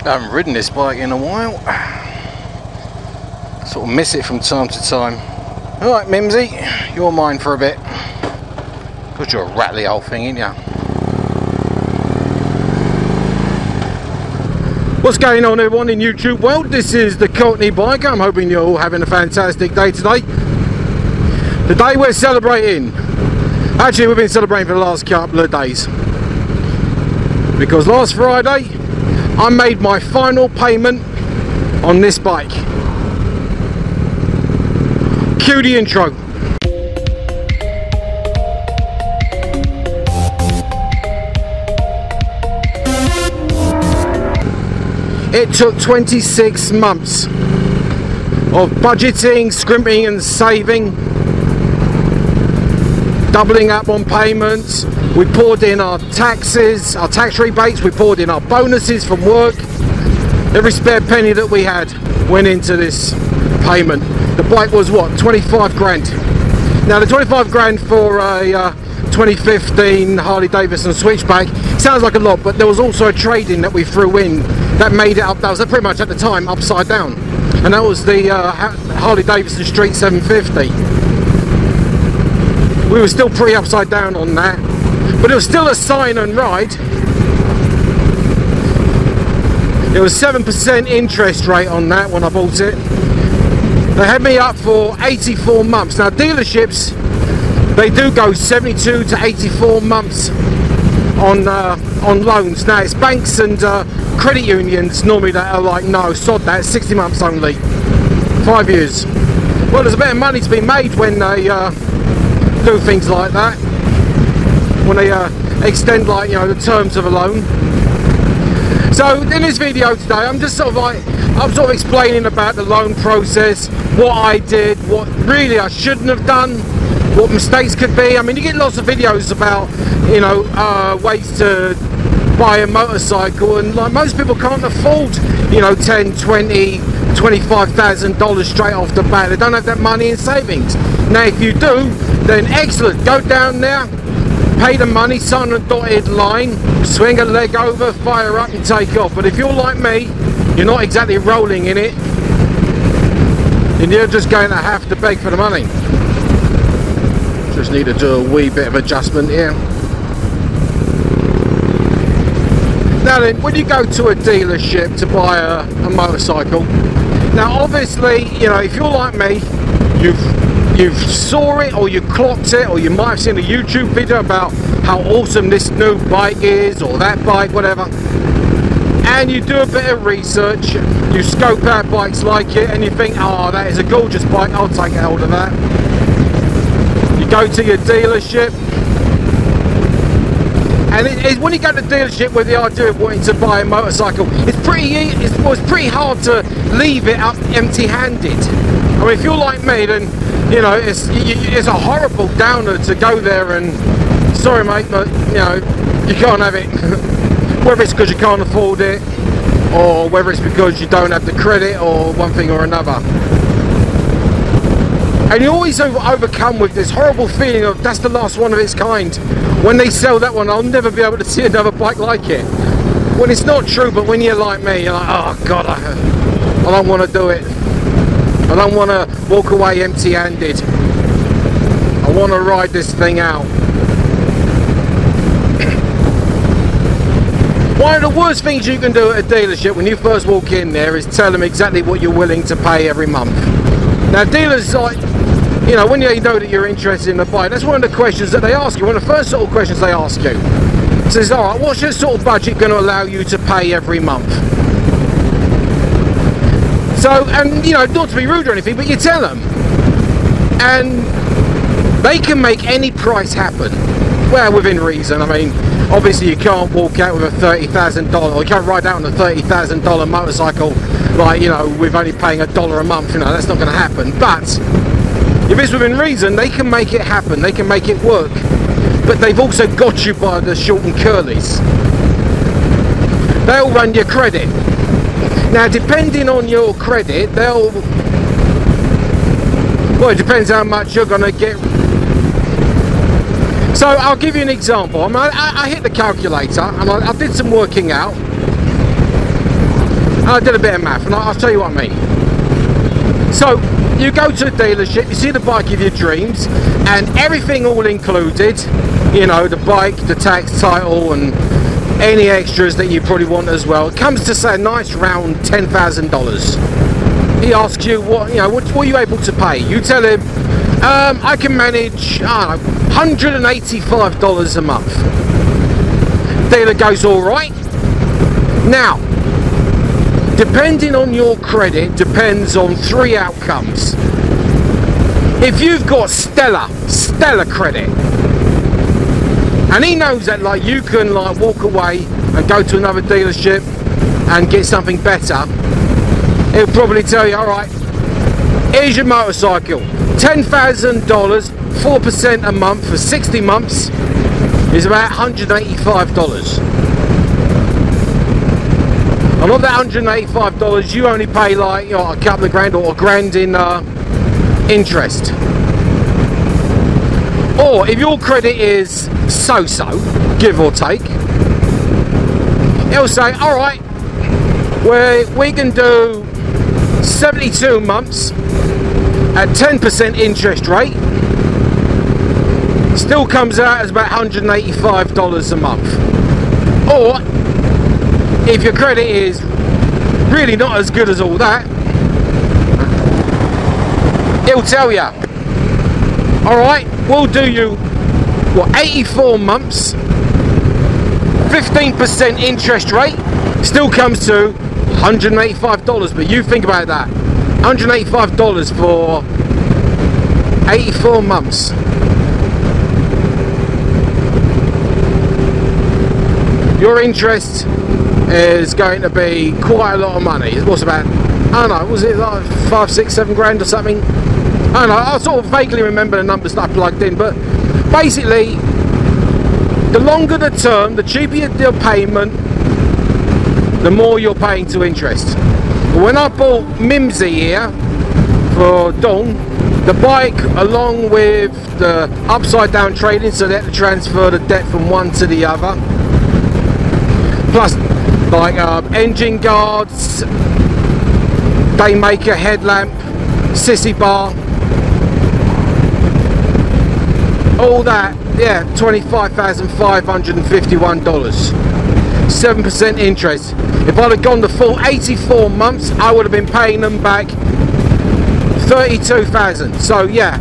I haven't ridden this bike in a while. Sort of miss it from time to time. Alright Mimsy, you're mine for a bit. Because you're a rattly old thing, ain't ya? What's going on everyone in YouTube world? This is the Cockney biker. I'm hoping you're all having a fantastic day today. Today we're celebrating. Actually we've been celebrating for the last couple of days. Because last Friday I made my final payment on this bike. Cue the intro. It took 26 months of budgeting, scrimping and saving, doubling up on payments. We poured in our taxes, our tax rebates, we poured in our bonuses from work. Every spare penny that we had went into this payment. The bike was what, 25 grand. Now the 25 grand for a 2015 Harley Davidson Switchback sounds like a lot, but there was also a trade-in that we threw in that made it up. That was pretty much at the time upside down, and that was the Harley Davidson Street 750. We were still pretty upside down on that, but it was still a sign and ride. It was 7% interest rate on that when I bought it. They had me up for 84 months. Now dealerships, they do go 72 to 84 months on loans. Now it's banks and credit unions normally that are like, no, sod that, 60 months only, 5 years. Well, there's a bit of money to be made when they do things like that, when they extend, like, you know, the terms of a loan. So in this video today I'm just sort of explaining about the loan process, what I did, what really I shouldn't have done, what mistakes could be. I mean, you get lots of videos about, you know, ways to buy a motorcycle, and like most people can't afford, you know, $10, $20, $25,000 straight off the bat. They don't have that money in savings. Now if you do, then excellent, go down there, pay the money, sign a dotted line, swing a leg over, fire up and take off. But if you're like me, you're not exactly rolling in it, then you're just going to have to beg for the money. Just need to do a wee bit of adjustment here. Now then, when you go to a dealership to buy a motorcycle, now obviously, you know, if you're like me, you've saw it, or you clocked it, or you might have seen a YouTube video about how awesome this new bike is, or that bike, whatever, and you do a bit of research, you scope out bikes like it, and you think, oh, that is a gorgeous bike, I'll take a hold of that. You go to your dealership, and when you go to the dealership with the idea of wanting to buy a motorcycle, it's pretty hard to leave it up empty-handed. I mean, if you're like me, then you know it's a horrible downer to go there and, sorry mate, but you know you can't have it. Whether it's because you can't afford it, or whether it's because you don't have the credit, or one thing or another. And you always overcome with this horrible feeling of that's the last one of its kind. When they sell that one, I'll never be able to see another bike like it. When it's not true, but when you're like me, you're like, oh God, I don't want to do it. I don't want to walk away empty-handed. I want to ride this thing out. One of the worst things you can do at a dealership when you first walk in there is tell them exactly what you're willing to pay every month. Now dealers, like, you know, when they know that you're interested in the bike, that's one of the questions that they ask you. One of the first sort of questions they ask you. It says, alright, what's your sort of budget going to allow you to pay every month? So, and you know, not to be rude or anything, but you tell them. And they can make any price happen. Well, within reason. I mean, obviously you can't walk out with a $30,000, or you can't ride out on a $30,000 motorcycle, like, you know, with only paying $1 a month. You know, that's not going to happen. But if it's within reason, they can make it happen, they can make it work. But they've also got you by the short and curlies. They'll run your credit. Now, depending on your credit, well, it depends how much you're going to get. So I'll give you an example. I hit the calculator and I did some working out. And I did a bit of math, and I'll tell you what I mean. So you go to a dealership, you see the bike of your dreams, and everything all included, you know, the bike, the tax, title, and any extras that you probably want as well. It comes to say a nice round $10,000. He asks you what, you know, what are you able to pay? You tell him, I can manage, I don't know, $185 a month. Dealer goes, all right. Now, depending on your credit, depends on 3 outcomes. If you've got stellar credit, and he knows that, like, you can like walk away and go to another dealership and get something better, he'll probably tell you, all right, here's your motorcycle, $10,000, 4% a month for 60 months is about $185. And of that $185, you only pay like, you know, a couple of grand or a grand in interest. Or if your credit is so-so, give or take, he'll say, all right, we can do 72 months at 10% interest rate. Still comes out as about $185 a month. Or if your credit is really not as good as all that, he'll tell you, all right, we'll do you, what, 84 months, 15% interest rate, still comes to $185. But you think about that, $185 for 84 months. Your interest is going to be quite a lot of money. It was about, I don't know, was it like 5, 6, 7 grand or something? I don't know, I sort of vaguely remember the numbers that I plugged in, but basically, the longer the term, the cheaper your payment, the more you're paying to interest. When I bought Mimsy here for Dawn, the bike, along with the upside down trading, so they had to transfer the debt from one to the other, plus like engine guards, Daymaker headlamp, sissy bar, all that, yeah, $25,551, 7% interest. If I'd have gone the full 84 months, I would have been paying them back $32,000. So yeah,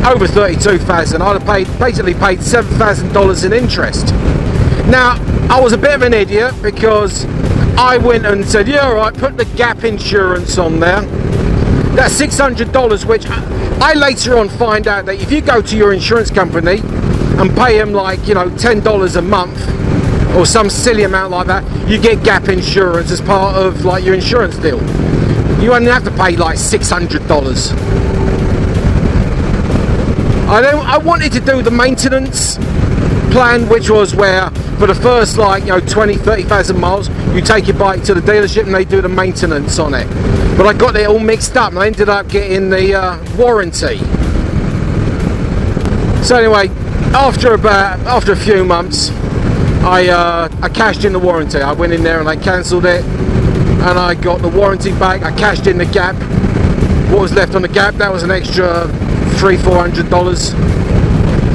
over $32,000. I'd have basically paid $7,000 in interest. Now, I was a bit of an idiot because I went and said, yeah, all right, put the gap insurance on there. That's $600, which I later on find out that if you go to your insurance company and pay them like, you know, $10 a month or some silly amount like that, you get gap insurance as part of like your insurance deal. You only have to pay like $600. I wanted to do the maintenance plan, which was where for the first like, you know, 20-30,000 miles you take your bike to the dealership and they do the maintenance on it, but I got it all mixed up and I ended up getting the warranty. So anyway, after a few months, I cashed in the warranty. I went in there and I cancelled it and I got the warranty back. I cashed in the gap. What was left on the gap, that was an extra $300-400.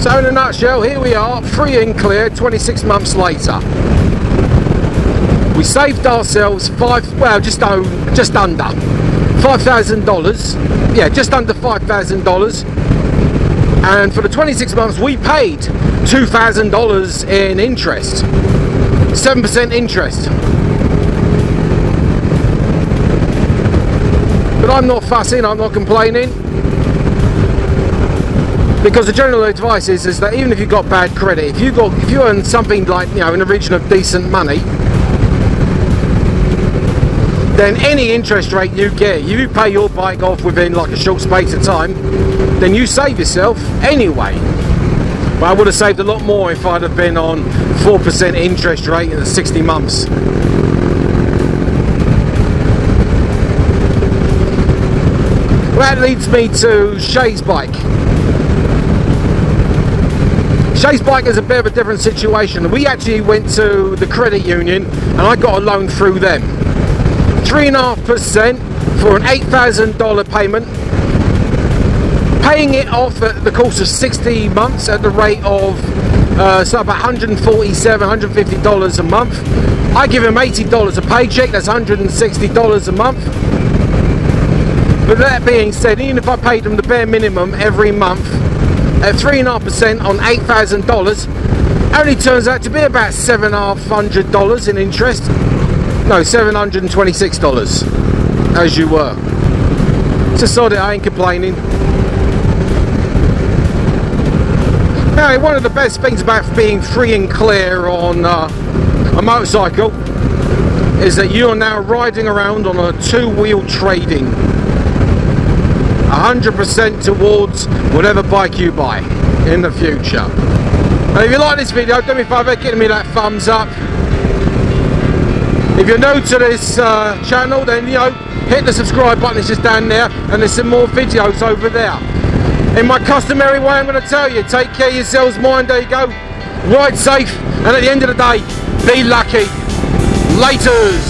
So in a nutshell, here we are, free and clear, 26 months later. We saved ourselves just under $5,000. Yeah, just under $5,000. And for the 26 months, we paid $2,000 in interest, 7% interest. But I'm not fussing, I'm not complaining. Because the general advice is that even if you've got bad credit, if you earn something like, you know, in the region of decent money, then any interest rate you get, you pay your bike off within like a short space of time, then you save yourself anyway. But I would have saved a lot more if I'd have been on 4% interest rate in 60 months. Well, that leads me to Shay's bike. Shay's bike is a bit of a different situation. We actually went to the credit union and I got a loan through them. 3.5% for an $8,000 payment, paying it off at the course of 60 months at the rate of so about $147, $150 a month. I give him $80 a paycheck, that's $160 a month. But that being said, even if I paid him the bare minimum every month at 3.5% on $8,000, only turns out to be about $700 in interest. No, $726, as you were. So sod it, I ain't complaining. Now, one of the best things about being free and clear on a motorcycle is that you are now riding around on a two-wheel trading. 100% towards whatever bike you buy in the future. Now, if you like this video, do me a favour, give me that thumbs up. If you're new to this channel, then hit the subscribe button, it's just down there, and there's some more videos over there. In my customary way, I'm going to tell you, take care of yourselves, mind, there you go, ride safe, and at the end of the day, be lucky. Laters.